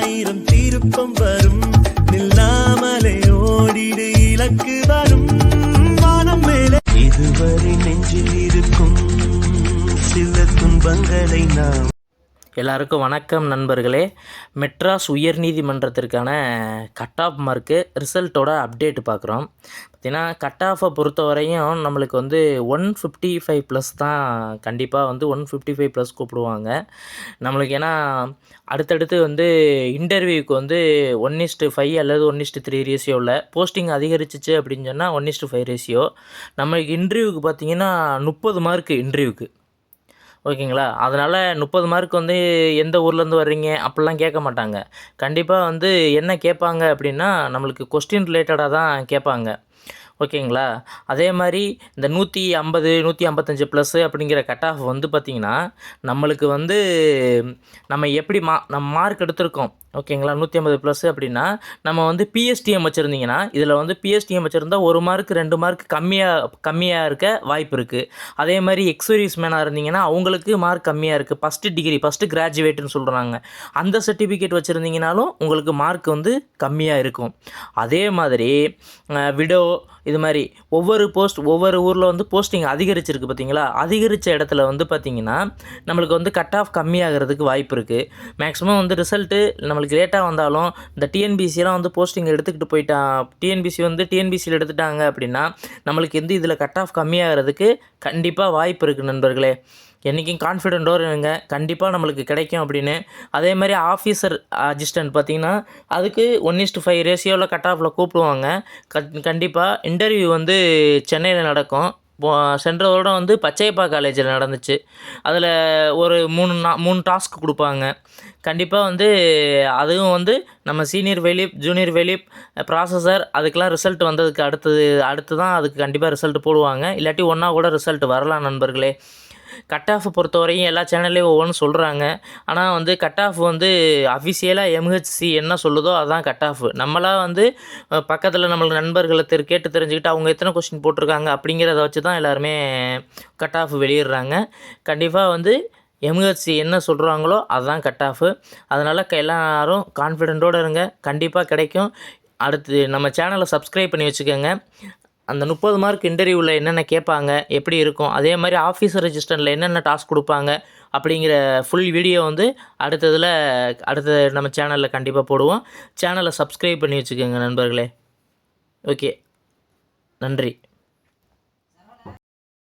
ஆயிரம் திருப்பம் வரும் நில்லாமலே ஓடிடு இலக்கு வரும் வானம் மேலே இதுவரை நெஞ்சில் இருக்கும் சில துன்பங்களை நாம். எல்லாருக்கும் வணக்கம் நண்பர்களே. மெட்ராஸ் உயர்நீதிமன்றத்திற்கான கட் ஆஃப் மார்க்கு ரிசல்ட்டோட அப்டேட் பார்க்குறோம். பார்த்திங்கன்னா கட் ஆஃபை பொறுத்த வரையும் நம்மளுக்கு வந்து 155+ தான் கண்டிப்பாக வந்து 155+ கூப்பிடுவாங்க நம்மளுக்கு. ஏன்னா அடுத்தடுத்து வந்து இன்டர்வியூக்கு வந்து 1:5 அல்லது 1:3 ரேஷியோவில் போஸ்டிங் அதிகரிச்சிச்சு அப்படின்னு சொன்னால் 1:5 ரேஷியோ. நம்மளுக்கு இன்டர்வியூக்கு பார்த்திங்கன்னா 30 மார்க்கு இன்டர்வியூக்கு, ஓகேங்களா. அதனால் 30 மார்க் வந்து எந்த ஊர்லேருந்து வர்றீங்க அப்படிலாம் கேட்க மாட்டாங்க. கண்டிப்பாக வந்து என்ன கேட்பாங்க அப்படின்னா நம்மளுக்கு கொஸ்டின் ரிலேட்டடாக தான் கேட்பாங்க, ஓகேங்களா. அதே மாதிரி இந்த 150 155+ அப்படிங்கிற கட் ஆஃப் வந்து பார்த்திங்கன்னா நம்மளுக்கு வந்து நம்ம எப்படி நம்ம மார்க் எடுத்திருக்கோம், ஓகேங்களா. 150+ அப்படின்னா நம்ம வந்து பிஎஸ்டிஎம் வச்சுருந்தீங்கன்னா இதில் வந்து பிஎஸ்டிஎம் வச்சுருந்தா 1 மார்க் 2 மார்க் கம்மியாக இருக்க வாய்ப்பு இருக்குது. அதே மாதிரி எக்ஸ்பீரியன்ஸ் மேனாக இருந்தீங்கன்னா அவங்களுக்கு மார்க் கம்மியாக இருக்குது. ஃபஸ்ட்டு கிராஜுவேட்டுன்னு சொல்கிறாங்க. அந்த சர்டிஃபிகேட் வச்சுருந்தீங்கனாலும் உங்களுக்கு மார்க் வந்து கம்மியாக இருக்கும். அதே மாதிரி விடோ இது மாதிரி ஒவ்வொரு ஊரில் வந்து போஸ்டிங் அதிகரிச்சிருக்கு பார்த்தீங்களா. அதிகரித்த இடத்துல வந்து பார்த்திங்கன்னா நம்மளுக்கு வந்து கட் ஆஃப் கம்மியாகிறதுக்கு வாய்ப்பு இருக்குது. மேக்ஸிமம் வந்து ரிசல்ட்டு நம்மளுக்கு லேட்டாக வந்தாலும் இந்த டிஎன்பிசியெலாம் வந்து போஸ்டிங் எடுத்துக்கிட்டு டிஎன்பிசியில் எடுத்துட்டாங்க அப்படின்னா நம்மளுக்கு வந்து இதில் கட் ஆஃப் கம்மியாகிறதுக்கு கண்டிப்பாக வாய்ப்பு இருக்குது நண்பர்களே. என்றைக்கும் கான்ஃபிடென்ட்டோடு இருங்க, கண்டிப்பாக நம்மளுக்கு கிடைக்கும் அப்படின்னு. அதே மாதிரி ஆஃபீஸர் அசிஸ்டன்ட் பார்த்திங்கன்னா அதுக்கு 1:5 ரேஷியோவில் கட் ஆஃபில் கூப்பிடுவாங்க. கண்டிப்பாக இன்டர்வியூ வந்து சென்னையில் நடக்கும். சென்ற வருடம் வந்து பச்சையப்பா காலேஜில் நடந்துச்சு. அதில் ஒரு 3 டாஸ்க் கொடுப்பாங்க. கண்டிப்பாக வந்து அதுவும் வந்து நம்ம சீனியர் வெலிப், ஜூனியர் வெலிப், ப்ராசஸர் அதுக்கெலாம் ரிசல்ட் வந்ததுக்கு அடுத்து தான் அதுக்கு கண்டிப்பாக ரிசல்ட் போடுவாங்க. இல்லாட்டி ஒன்றா கூட ரிசல்ட் வரலாம் நண்பர்களே. கட் ஆஃப் பொறுத்தவரையும் எல்லா சேனல்லையும் ஒவ்வொன்றும் சொல்கிறாங்க. ஆனால் வந்து கட் ஆஃப் வந்து அஃபிஷியலாக எம்ஹெச்சி என்ன சொல்லுதோ அதுதான் கட் ஆஃப். நம்மளாக வந்து பக்கத்தில் நம்மளுக்கு நண்பர்களை கேட்டு தெரிஞ்சுக்கிட்டு அவங்க எத்தனை கொஸ்டின் போட்டிருக்காங்க அப்படிங்கிறத வச்சு தான் எல்லாருமே கட் ஆஃப் வெளியிடுறாங்க. கண்டிப்பாக வந்து எம்ஹெச்சி என்ன சொல்கிறாங்களோ அதுதான் கட் ஆஃப். அதனால் எல்லோரும் கான்ஃபிடென்ட்டோடு இருங்க, கண்டிப்பாக கிடைக்கும். அடுத்து நம்ம சேனலை சப்ஸ்கிரைப் பண்ணி வச்சுக்கோங்க. அந்த 30 மார்க் இன்டர்வியூவில் என்னென்ன கேட்பாங்க, எப்படி இருக்கும், அதே மாதிரி ஆஃபீஸர் ரெஜிஸ்டரில் என்னென்ன டாஸ்க் கொடுப்பாங்க அப்படிங்கிற ஃபுல் வீடியோ வந்து அடுத்த நம்ம சேனலில் கண்டிப்பாக போடுவோம். சேனலை சப்ஸ்கிரைப் பண்ணி வச்சுக்கோங்க நண்பர்களே. ஓகே, நன்றி.